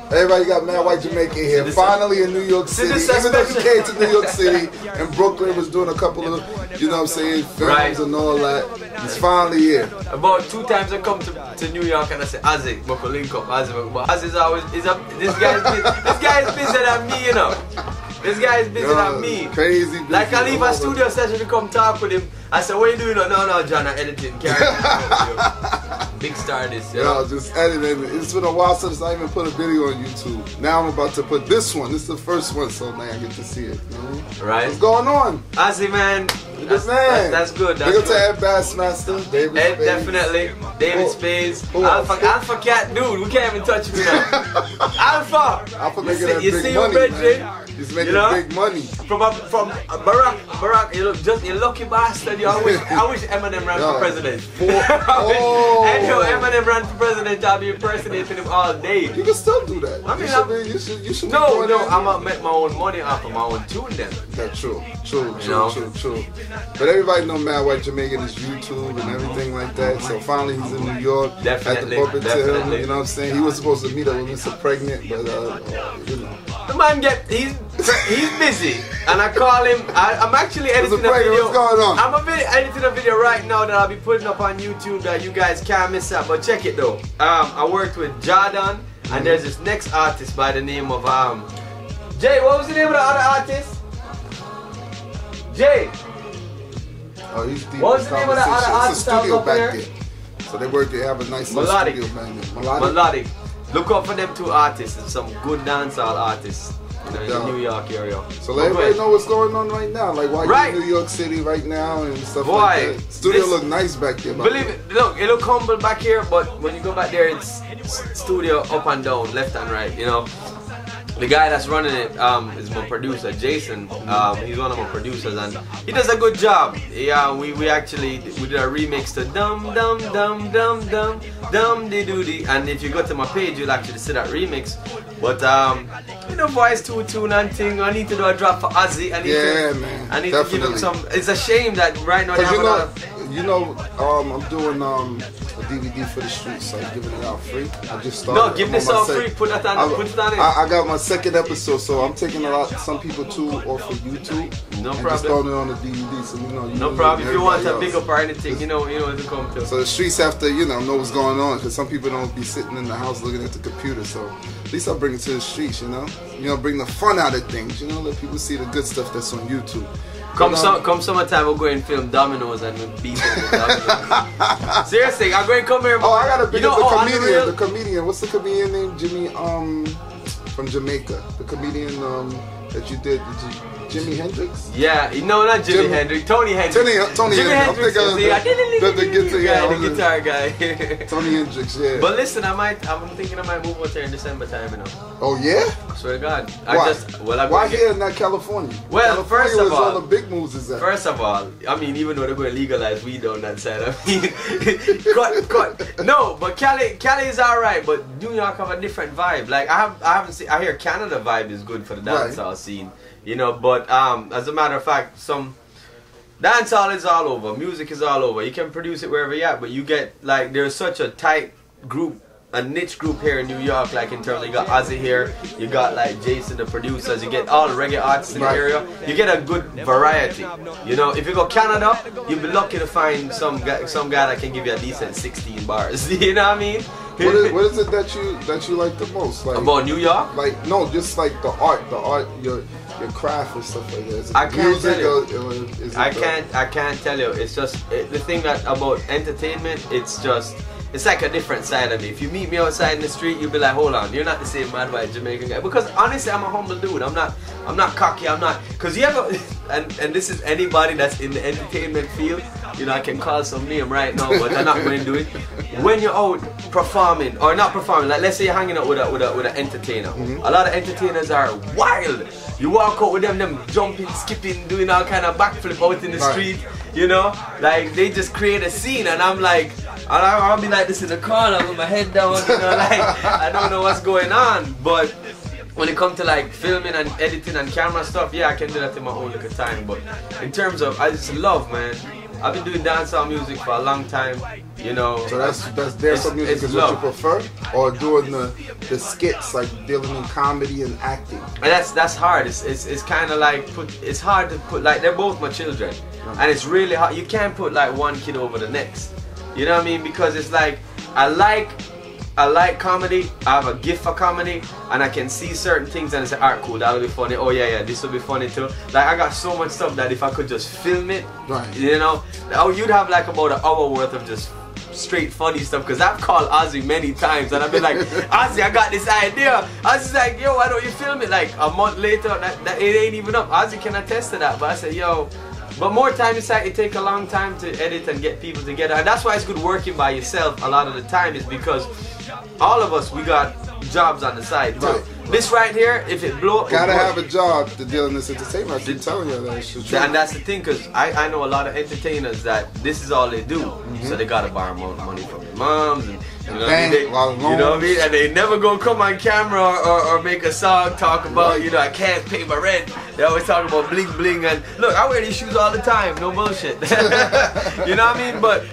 Everybody got Mad White Jamaican here. Finally in New York City. Even though you came to New York City and Brooklyn was doing a couple of, you know what I'm saying, films and all that. It's finally here. About 2 times I come to New York and I say, Ozzy, we can link up, Ozzy. But Ozzy's always, this guy is busier than me, you know. This guy is busier than me. Crazy busy. Like I leave a studio session to come talk with him. I said, what are you doing? No, John, I'm editing. Big star this, you know? Just editing. It's been a while since I even put a video on YouTube. Now I'm about to put this one. This is the first one, so now I get to see it. You know? Right. What's going on? Ozzy, man. That's good. Big up to Ed Bassmaster, David Ed, Spades. Definitely. David Spades. Alpha Cat, dude. We can't even touch me now. Alpha making that big money. He's making big money. From Barack, you lucky bastard. I wish Eminem ran for president. Eminem ran for president, I'll be impersonating him all day. You can still do that. I mean, you should no, I'm gonna make my own money off of my own tune then. That's true. But everybody know Mad White Jamaican is YouTube and everything like that. So finally he's in New York. Definitely. At the pulpit to him, you know what I'm saying? He was supposed to meet up with Mr. Pregnant, but you know. The man he's busy, and I call him. I'm actually editing a video. What's going on? I'm editing a video right now that I'll be putting up on YouTube that you guys can't miss out. But check it though. I worked with Jordan, and there's this next artist by the name of Jay. What was the name of the other artist? Jay. Oh, he's deep. What was the name of the other artist? It's a studio back there. So they have a nice Melodic. studio back there. Melodic. Look out for them 2 artists and some good dancehall artists in the New York area. So let everybody know what's going on right now. Like why you're in New York City right now and stuff like that. Studio look nice back there. Believe it, look, it look humble back here, but when you go back there, it's studio up and down, left and right, you know. The guy that's running it is my producer, Jason. He's one of my producers, and he does a good job. Yeah, we did a remix to Dum Dum Dum Dum Dum Dum De Doody, and if you go to my page, you'll actually see that remix. But you know, voice tune and thing. I need to do a drop for Ozzy. I need to give him some. It's a shame that right now they have a lot of. You know, I'm doing a DVD for the streets, so I'm giving it out free. I just started. No, give this out free. Put it on it. I got my 2nd episode, so I'm taking some people too off of YouTube. No and problem. Just throwing it on the DVD, so you know. No problem. If you want a big up or anything, you know to come to. So the streets have to, know what's going on, because some people don't be sitting in the house looking at the computer. So at least I bring it to the streets, you know. Bring the fun out of things, let people see the good stuff that's on YouTube. Come summertime, we'll go and film Dominoes and we'll beat them with Dominoes. Seriously, I'm going to come here. Oh, I got to pick up the comedian. The comedian. What's the comedian name? Jimmy, from Jamaica. The comedian that you did. Jimi Hendrix? Yeah, no, not Jimi Hendrix. Tony Hendrix. Tony Hendrix. The guitar guy. Tony Hendrix, yeah. But listen, I'm thinking I might move out there in December time, Oh yeah? I swear to God. Why here in California? Well, California first of all the big moves is that. First of all, I mean, even though they're going to legalize weed on that side, I mean, no, but Cali is alright, but New York have a different vibe. Like I hear Canada vibe is good for the dancehall scene. But as a matter of fact, dancehall is all over, music is all over. You can produce it wherever you're at, but you get, there's such a tight group, a niche group here in New York, in terms of, you got Ozzy here, you got, Jason, the producers, you get all the reggae artists in the area, you get a good variety. If you go Canada, you'll be lucky to find some guy that can give you a decent 16 bars, you know what I mean? What is it that you like the most? About New York? No, just the art, your craft and stuff like that. I can't tell you. I can't tell you. It's just the thing about entertainment. It's like a different side of me. If you meet me outside in the street, you'll be like, hold on, you're not the same Mad White Jamaican guy. Because honestly, I'm a humble dude. I'm not cocky. I'm not. Because you ever, and this is anybody that's in the entertainment field. I can call some name right now, but I'm not going to do it. When you're out performing, or not performing, let's say you're hanging out with an entertainer. A lot of entertainers are wild. You walk out with them jumping, skipping, doing all kind of backflip out in the street. They just create a scene, and I'm like, I'll be like this in the corner with my head down, I don't know what's going on. But when it comes to filming and editing and camera stuff, yeah, I can do that in my own little time. But in terms of, I just love, man. I I've been doing dancehall music for a long time, you know. So that's dancehall music is what you prefer, or doing the skits, like dealing in comedy and acting? And that's hard. It's kind of like it's hard to put, like, they're both my children, and it's really hard. You can't put like one kid over the next. You know what I mean? Because it's like I like comedy, I have a gift for comedy, and I can see certain things and I say, alright, cool, that'll be funny. Oh yeah, this will be funny too. Like, I got so much stuff that if I could just film it, right, you know, you'd have like about an hour worth of just straight funny stuff. Because I've called Ozzy many times and I've been like, Ozzy, I got this idea. Ozzy's like, yo, why don't you film it? Like a month later, that it ain't even up. Ozzy can attest to that. But I said, yo, but more time, it's like it takes a long time to edit and get people together. And that's why it's good working by yourself a lot of the time, is because all of us, we got jobs on the side too. Right. This right here, if it blow up, gotta have a job to deal in this entertainment. I keep telling you that. And that's the thing, because I know a lot of entertainers that this is all they do. So they gotta borrow money from their moms, and you know what I mean? And they never gonna come on camera or make a song talk about, you know, I can't pay my rent. They always talk about bling bling, and look, I wear these shoes all the time, no bullshit. You know what I mean? But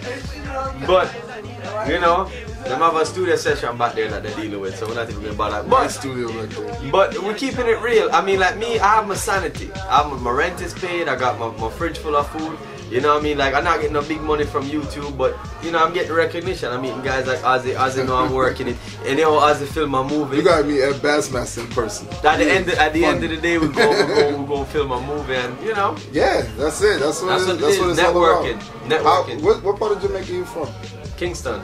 you know, they have a studio session back there that they're dealing with, so we're not even going about that. But studio right there. But we're keeping it real. I mean, like me, I have my sanity. My rent is paid. I got my fridge full of food. You know what I mean? Like, I'm not getting no big money from YouTube, but you know, I'm getting recognition. I'm meeting guys like Ozzy. Ozzy know I'm working it, and they all Ozzy film my movie. You gotta meet Ed Bassmaster in person. At the end of the day, we're going to film a movie, and you know. Yeah, that's it. That's what it's networking. All about. What part of Jamaica are you from? Kingston.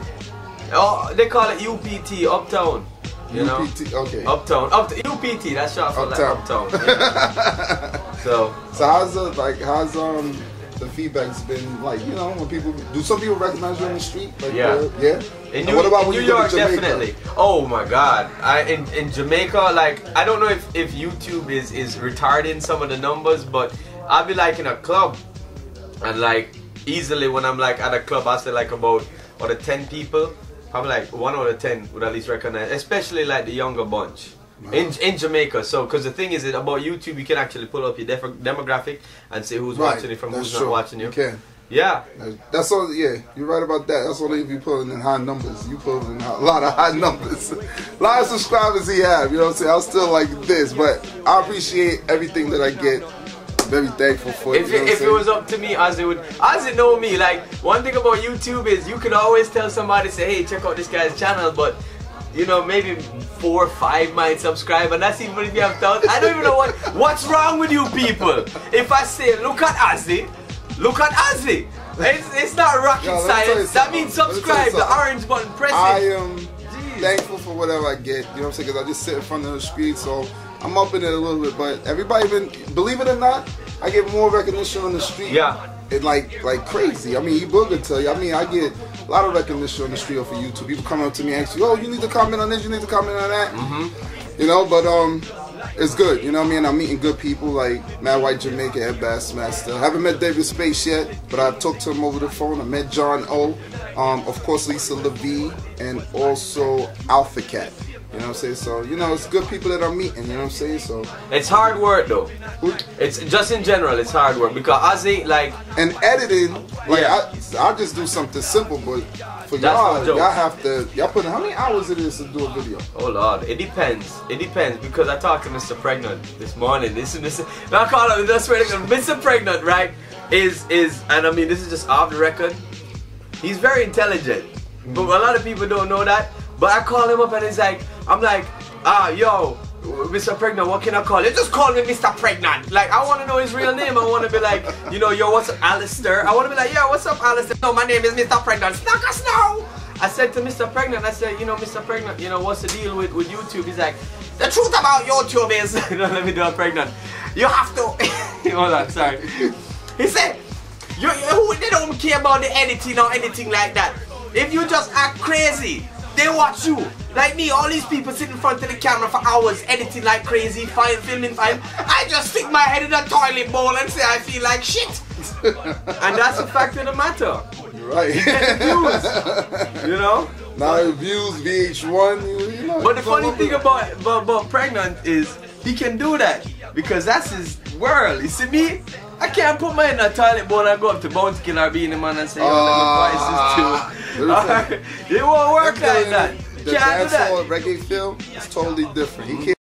Oh, they call it UPT, Uptown. You know? UPT, okay. Uptown. UPT, that's short for like Uptown. Yeah. So how's the feedback's been like, you know, when people, do some people recognize you on the street? Like, yeah. Yeah? In what about when New you go York, to Jamaica? definitely. Oh my God. In Jamaica, like, I don't know if YouTube is retarding some of the numbers, but I'll be like in a club, and like easily when I'm like at a club, I say like about 10 people, probably like 1 out of 10 would at least recognize, especially like the younger bunch. Wow. In Jamaica. So because the thing is that about YouTube, you can actually pull up your demographic and see who's watching it from who's not watching you. You can. Yeah. That's all. Yeah, you're right about that. That's only if you pulling in high numbers. You pulling in a lot of high numbers. A lot of subscribers he have. You know what I'm saying? I'm still like this, but I appreciate everything that I get. Very thankful for it. If it was up to me, Ozzy know me. Like, one thing about YouTube is you could always tell somebody, say, hey, check out this guy's channel, but you know, maybe 4 or 5 might subscribe, and that's even if you have thousands. I don't even know what's wrong with you people. If I say, look at Ozzy, it's not rocket science. That means subscribe, the orange button, press it. I am thankful for whatever I get, you know what I'm saying, because I just sit in front of the screen, so I'm up in it a little bit, but everybody believe it or not, I get more recognition on the street. Yeah. It like crazy. I mean, E-Boog will tell you. I mean, I get a lot of recognition on the street off of YouTube. People come up to me and ask you, oh, you need to comment on this, you need to comment on that. You know, but it's good. You know what I mean? I'm meeting good people like Mad White Jamaican, Ed Bassmaster. I haven't met David Space yet, but I've talked to him over the phone. I met John O. Of course, Lisa Levy, and also Alpha Cat. You know what I'm saying? So, you know, it's good people that I'm meeting, you know what I'm saying? So it's hard work though. It's just in general, it's hard work because Ozzy, like, and editing, like, I just do something simple, but for y'all have to, y'all put in, how many hours it is to do a video? Oh Lord, it depends. It depends because I talked to Mr. Pregnant this morning. I call him, that's where Mr. Pregnant, right? Is and I mean, this is just off the record. He's very intelligent, but a lot of people don't know that. But I call him up and he's like, I'm like, yo, Mr. Pregnant, what can I call you? Just call me Mr. Pregnant. Like, I want to know his real name. I want to be like, you know, yo, what's up, Alistair? I want to be like, yo, what's up, Alistair? No, my name is Mr. Pregnant. Knock us now. I said to Mr. Pregnant, I said, you know, Mr. Pregnant, you know, what's the deal with YouTube? He's like, the truth about YouTube is, let me do a Pregnant. You have to, hold on, sorry. He said, they don't care about the editing or anything like that. If you just act crazy, they watch you. Like me, all these people sit in front of the camera for hours, editing like crazy, filming fine. I just stick my head in a toilet bowl and say I feel like shit. And that's the fact of the matter. You're right. You get the views, you know? Now views, VH1, you know. But the funny thing about Pregnant is he can do that because that's his world. You see me? I can't put my in a toilet bowl and go up to Bounty Killer or Beanie Man and say, yo, let me prices too. It won't work like that. The dancehall reggae feel is totally different. He can't